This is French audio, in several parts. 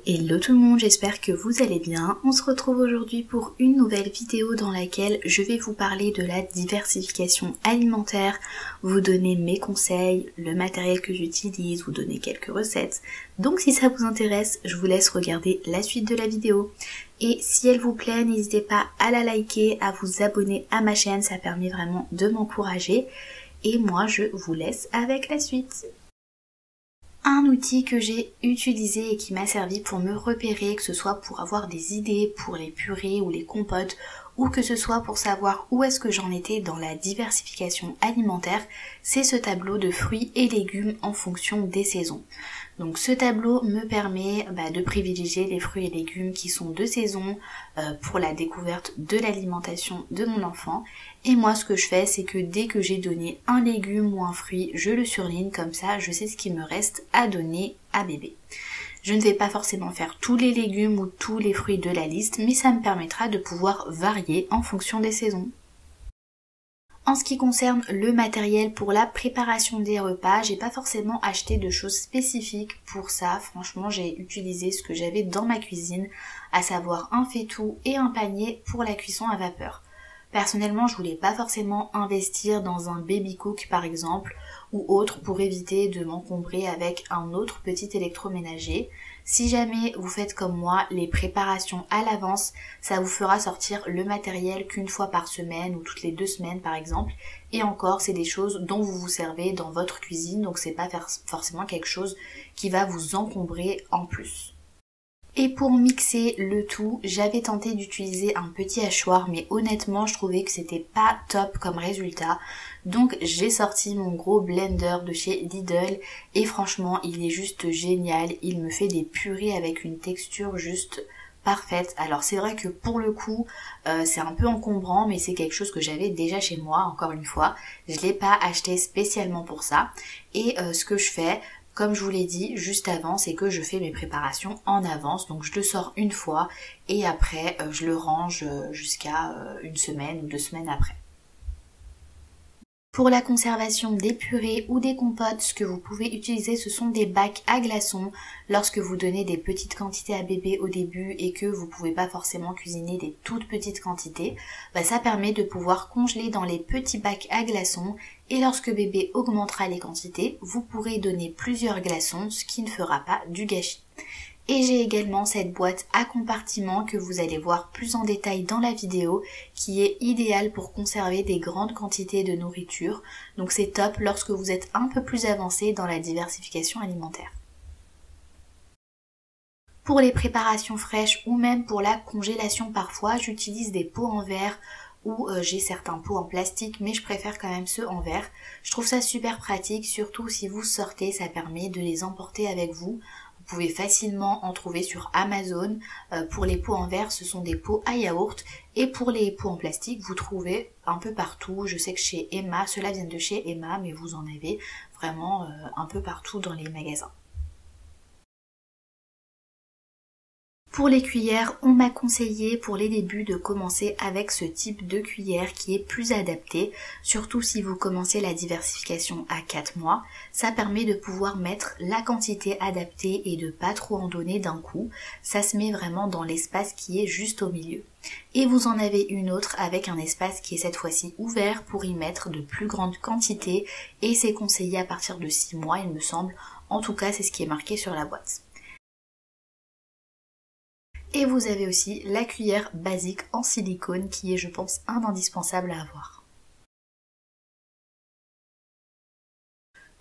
Hello tout le monde, j'espère que vous allez bien. On se retrouve aujourd'hui pour une nouvelle vidéo dans laquelle je vais vous parler de la diversification alimentaire, vous donner mes conseils, le matériel que j'utilise, vous donner quelques recettes. Donc si ça vous intéresse, je vous laisse regarder la suite de la vidéo. Et si elle vous plaît, n'hésitez pas à la liker, à vous abonner à ma chaîne, ça permet vraiment de m'encourager. Et moi je vous laisse avec la suite. Un outil que j'ai utilisé et qui m'a servi pour me repérer, que ce soit pour avoir des idées pour les purées ou les compotes, ou que ce soit pour savoir où est-ce que j'en étais dans la diversification alimentaire, c'est ce tableau de fruits et légumes en fonction des saisons. Donc ce tableau me permet de privilégier les fruits et légumes qui sont de saison pour la découverte de l'alimentation de mon enfant. Et moi ce que je fais, c'est que dès que j'ai donné un légume ou un fruit, je le surligne, comme ça je sais ce qu'il me reste à donner à bébé. Je ne vais pas forcément faire tous les légumes ou tous les fruits de la liste, mais ça me permettra de pouvoir varier en fonction des saisons. En ce qui concerne le matériel pour la préparation des repas, j'ai pas forcément acheté de choses spécifiques pour ça. Franchement, j'ai utilisé ce que j'avais dans ma cuisine, à savoir un faitout et un panier pour la cuisson à vapeur. Personnellement, je voulais pas forcément investir dans un baby cook par exemple ou autre pour éviter de m'encombrer avec un autre petit électroménager. Si jamais vous faites comme moi les préparations à l'avance, ça vous fera sortir le matériel qu'une fois par semaine ou toutes les 2 semaines par exemple. Et encore, c'est des choses dont vous vous servez dans votre cuisine, donc c'est pas forcément quelque chose qui va vous encombrer en plus. Et pour mixer le tout, j'avais tenté d'utiliser un petit hachoir, mais honnêtement je trouvais que c'était pas top comme résultat. Donc j'ai sorti mon gros blender de chez Lidl et franchement il est juste génial. Il me fait des purées avec une texture juste parfaite. Alors c'est vrai que pour le coup c'est un peu encombrant, mais c'est quelque chose que j'avais déjà chez moi, encore une fois. Je l'ai pas acheté spécialement pour ça. Et ce que je fais, comme je vous l'ai dit juste avant, c'est que je fais mes préparations en avance, donc je le sors une fois et après je le range jusqu'à une semaine ou 2 semaines après. Pour la conservation des purées ou des compotes, ce que vous pouvez utiliser, ce sont des bacs à glaçons. Lorsque vous donnez des petites quantités à bébé au début et que vous pouvez pas forcément cuisiner des toutes petites quantités, ça permet de pouvoir congeler dans les petits bacs à glaçons. Et lorsque bébé augmentera les quantités, vous pourrez donner plusieurs glaçons, ce qui ne fera pas du gâchis. Et j'ai également cette boîte à compartiments que vous allez voir plus en détail dans la vidéo, qui est idéale pour conserver des grandes quantités de nourriture. Donc c'est top lorsque vous êtes un peu plus avancé dans la diversification alimentaire. Pour les préparations fraîches ou même pour la congélation parfois, j'utilise des pots en verre ou j'ai certains pots en plastique, mais je préfère quand même ceux en verre. Je trouve ça super pratique, surtout si vous sortez, ça permet de les emporter avec vous. Vous pouvez facilement en trouver sur Amazon. Pour les pots en verre, ce sont des pots à yaourt. Et pour les pots en plastique, vous trouvez un peu partout. Je sais que chez Emma, ceux-là viennent de chez Emma, mais vous en avez vraiment un peu partout dans les magasins. Pour les cuillères, on m'a conseillé pour les débuts de commencer avec ce type de cuillère qui est plus adapté, surtout si vous commencez la diversification à 4 mois. Ça permet de pouvoir mettre la quantité adaptée et de pas trop en donner d'un coup. Ça se met vraiment dans l'espace qui est juste au milieu. Et vous en avez une autre avec un espace qui est cette fois-ci ouvert pour y mettre de plus grandes quantités et c'est conseillé à partir de 6 mois il me semble. En tout cas c'est ce qui est marqué sur la boîte. Et vous avez aussi la cuillère basique en silicone qui est je pense un indispensable à avoir.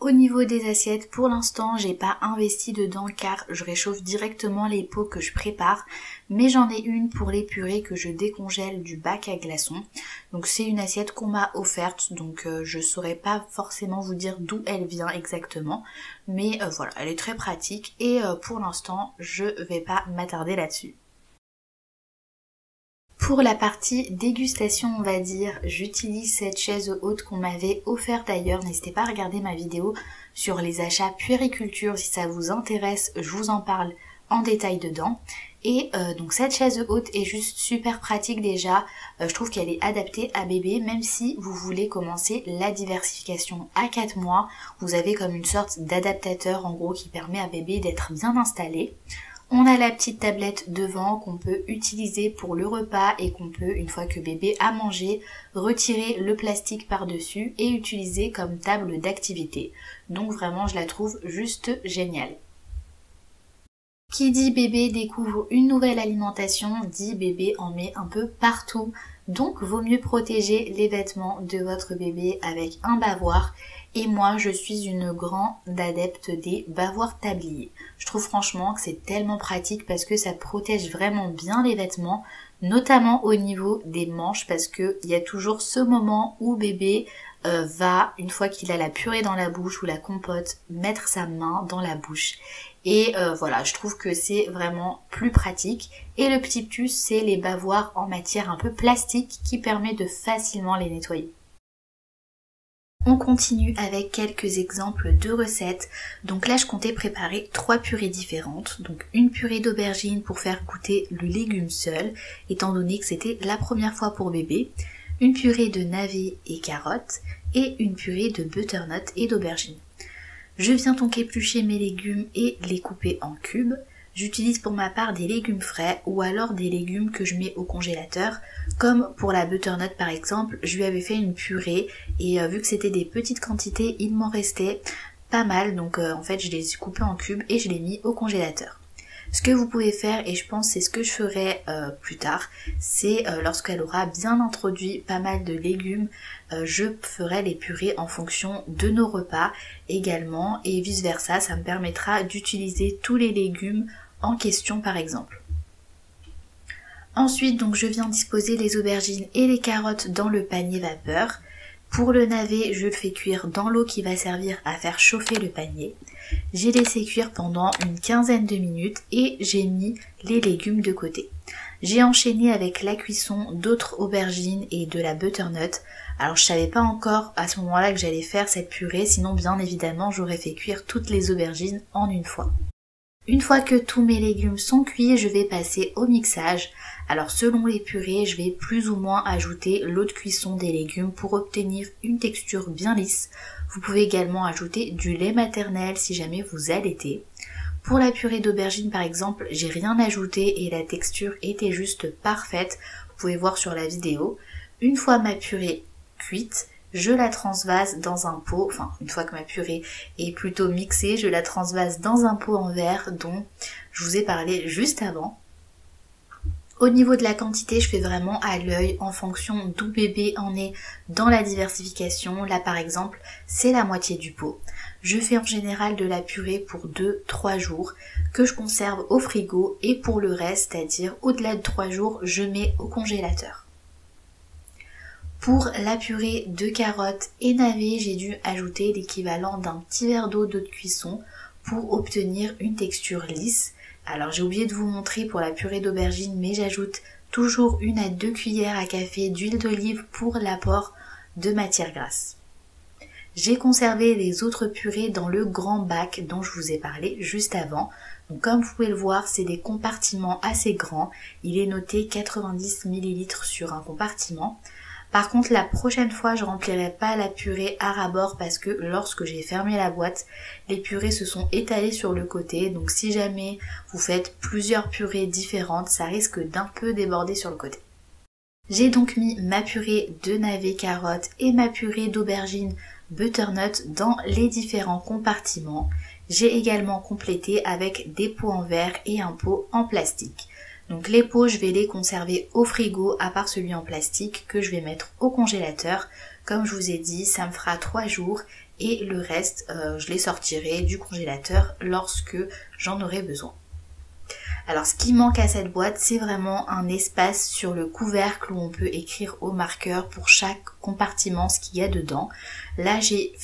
Au niveau des assiettes, pour l'instant j'ai pas investi dedans car je réchauffe directement les pots que je prépare, mais j'en ai une pour les purées que je décongèle du bac à glaçons. Donc c'est une assiette qu'on m'a offerte, donc je saurais pas forcément vous dire d'où elle vient exactement, mais voilà, elle est très pratique et pour l'instant je vais pas m'attarder là-dessus. Pour la partie dégustation, on va dire, j'utilise cette chaise haute qu'on m'avait offerte d'ailleurs. N'hésitez pas à regarder ma vidéo sur les achats puériculture si ça vous intéresse, je vous en parle en détail dedans. Et donc cette chaise haute est juste super pratique déjà, je trouve qu'elle est adaptée à bébé, même si vous voulez commencer la diversification à 4 mois, vous avez comme une sorte d'adaptateur en gros qui permet à bébé d'être bien installé. On a la petite tablette devant qu'on peut utiliser pour le repas et qu'on peut, une fois que bébé a mangé, retirer le plastique par-dessus et utiliser comme table d'activité. Donc vraiment, je la trouve juste géniale. Qui dit bébé découvre une nouvelle alimentation, dit bébé en met un peu partout. Donc vaut mieux protéger les vêtements de votre bébé avec un bavoir. Et moi je suis une grande adepte des bavoirs tabliers. Je trouve franchement que c'est tellement pratique parce que ça protège vraiment bien les vêtements, notamment au niveau des manches, parce qu'il y a toujours ce moment où bébé va, une fois qu'il a la purée dans la bouche ou la compote, mettre sa main dans la bouche. Et voilà, je trouve que c'est vraiment plus pratique. Et le petit plus, c'est les bavoirs en matière un peu plastique qui permet de facilement les nettoyer. On continue avec quelques exemples de recettes. Donc là, je comptais préparer 3 purées différentes. Donc une purée d'aubergine pour faire goûter le légume seul, étant donné que c'était la première fois pour bébé. Une purée de navets et carottes et une purée de butternut et d'aubergine. Je viens donc éplucher mes légumes et les couper en cubes. J'utilise pour ma part des légumes frais ou alors des légumes que je mets au congélateur. Comme pour la butternut par exemple, je lui avais fait une purée et vu que c'était des petites quantités, il m'en restait pas mal. Donc en fait je les ai coupés en cubes et je les ai mis au congélateur. Ce que vous pouvez faire, et je pense c'est ce que je ferai plus tard, c'est lorsqu'elle aura bien introduit pas mal de légumes, je ferai les purées en fonction de nos repas également et vice versa, ça me permettra d'utiliser tous les légumes en question par exemple. Ensuite donc je viens disposer les aubergines et les carottes dans le panier vapeur. Pour le navet, je le fais cuire dans l'eau qui va servir à faire chauffer le panier. J'ai laissé cuire pendant une quinzaine de minutes et j'ai mis les légumes de côté. J'ai enchaîné avec la cuisson d'autres aubergines et de la butternut. Alors je savais pas encore à ce moment-là que j'allais faire cette purée, sinon bien évidemment j'aurais fait cuire toutes les aubergines en une fois. Une fois que tous mes légumes sont cuits, je vais passer au mixage. Alors selon les purées, je vais plus ou moins ajouter l'eau de cuisson des légumes pour obtenir une texture bien lisse. Vous pouvez également ajouter du lait maternel si jamais vous allaitez. Pour la purée d'aubergine par exemple, j'ai rien ajouté et la texture était juste parfaite. Vous pouvez voir sur la vidéo. Une fois ma purée cuite, je la transvase dans un pot, enfin une fois que ma purée est plutôt mixée, je la transvase dans un pot en verre dont je vous ai parlé juste avant. Au niveau de la quantité, je fais vraiment à l'œil en fonction d'où bébé en est dans la diversification. Là par exemple, c'est la moitié du pot. Je fais en général de la purée pour 2-3 jours que je conserve au frigo et pour le reste, c'est-à-dire au-delà de 3 jours, je mets au congélateur. Pour la purée de carottes et navets, j'ai dû ajouter l'équivalent d'un petit verre d'eau de cuisson pour obtenir une texture lisse. Alors j'ai oublié de vous montrer pour la purée d'aubergine, mais j'ajoute toujours 1 à 2 cuillères à café d'huile d'olive pour l'apport de matière grasse. J'ai conservé les autres purées dans le grand bac dont je vous ai parlé juste avant. Donc comme vous pouvez le voir, c'est des compartiments assez grands. Il est noté 90 ml sur un compartiment. Par contre, la prochaine fois, je remplirai pas la purée à ras-bord parce que lorsque j'ai fermé la boîte, les purées se sont étalées sur le côté. Donc si jamais vous faites plusieurs purées différentes, ça risque d'un peu déborder sur le côté. J'ai donc mis ma purée de navets carottes et ma purée d'aubergine butternut dans les différents compartiments. J'ai également complété avec des pots en verre et un pot en plastique. Donc les pots, je vais les conserver au frigo à part celui en plastique que je vais mettre au congélateur. Comme je vous ai dit, ça me fera 3 jours et le reste, je les sortirai du congélateur lorsque j'en aurai besoin. Alors ce qui manque à cette boîte, c'est vraiment un espace sur le couvercle où on peut écrire au marqueur pour chaque compartiment ce qu'il y a dedans. Là j'ai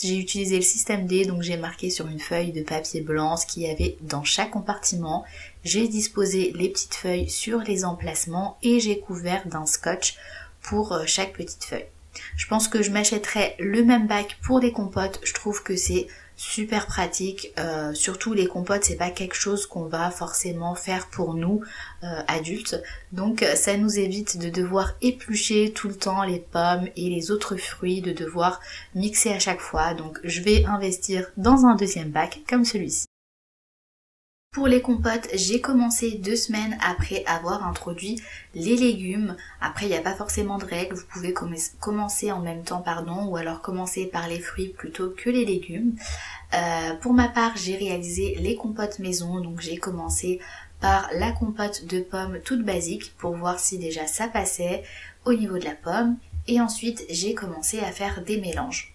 utilisé le système D, donc j'ai marqué sur une feuille de papier blanc ce qu'il y avait dans chaque compartiment. J'ai disposé les petites feuilles sur les emplacements et j'ai couvert d'un scotch pour chaque petite feuille. Je pense que je m'achèterai le même bac pour les compotes, je trouve que c'est super pratique, surtout les compotes c'est pas quelque chose qu'on va forcément faire pour nous adultes, donc ça nous évite de devoir éplucher tout le temps les pommes et les autres fruits, de devoir mixer à chaque fois, donc je vais investir dans un deuxième bac comme celui-ci. Pour les compotes, j'ai commencé 2 semaines après avoir introduit les légumes. Après, il n'y a pas forcément de règles, vous pouvez commencer en même temps, ou alors commencer par les fruits plutôt que les légumes. Pour ma part, j'ai réalisé les compotes maison, donc j'ai commencé par la compote de pommes toute basique pour voir si déjà ça passait au niveau de la pomme. Et ensuite, j'ai commencé à faire des mélanges.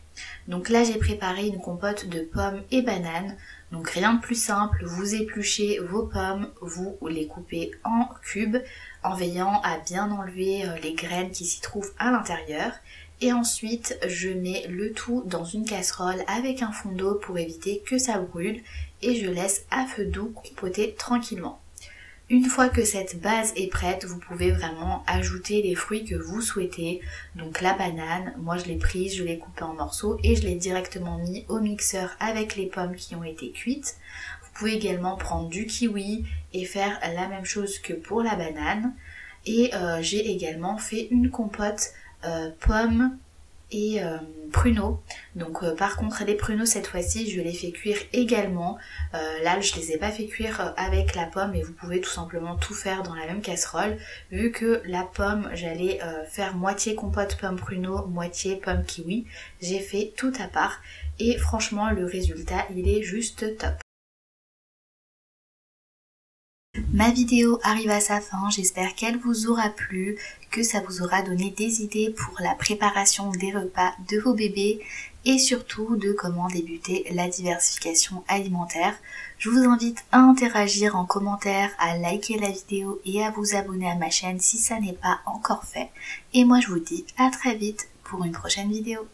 Donc là, j'ai préparé une compote de pommes et bananes. Donc rien de plus simple, vous épluchez vos pommes, vous les coupez en cubes en veillant à bien enlever les graines qui s'y trouvent à l'intérieur. Et ensuite, je mets le tout dans une casserole avec un fond d'eau pour éviter que ça brûle et je laisse à feu doux compoter tranquillement. Une fois que cette base est prête, vous pouvez vraiment ajouter les fruits que vous souhaitez. Donc la banane, moi je l'ai prise, je l'ai coupée en morceaux et je l'ai directement mis au mixeur avec les pommes qui ont été cuites. Vous pouvez également prendre du kiwi et faire la même chose que pour la banane. Et j'ai également fait une compote pommes et pruneaux. Donc par contre les pruneaux cette fois-ci je les fais cuire également. Là je les ai pas fait cuire avec la pomme et vous pouvez tout simplement tout faire dans la même casserole. Vu que la pomme j'allais faire moitié compote pomme pruneaux, moitié pomme kiwi, j'ai fait tout à part et franchement le résultat il est juste top. Ma vidéo arrive à sa fin, j'espère qu'elle vous aura plu, que ça vous aura donné des idées pour la préparation des repas de vos bébés et surtout de comment débuter la diversification alimentaire. Je vous invite à interagir en commentaire, à liker la vidéo et à vous abonner à ma chaîne si ça n'est pas encore fait. Et moi je vous dis à très vite pour une prochaine vidéo.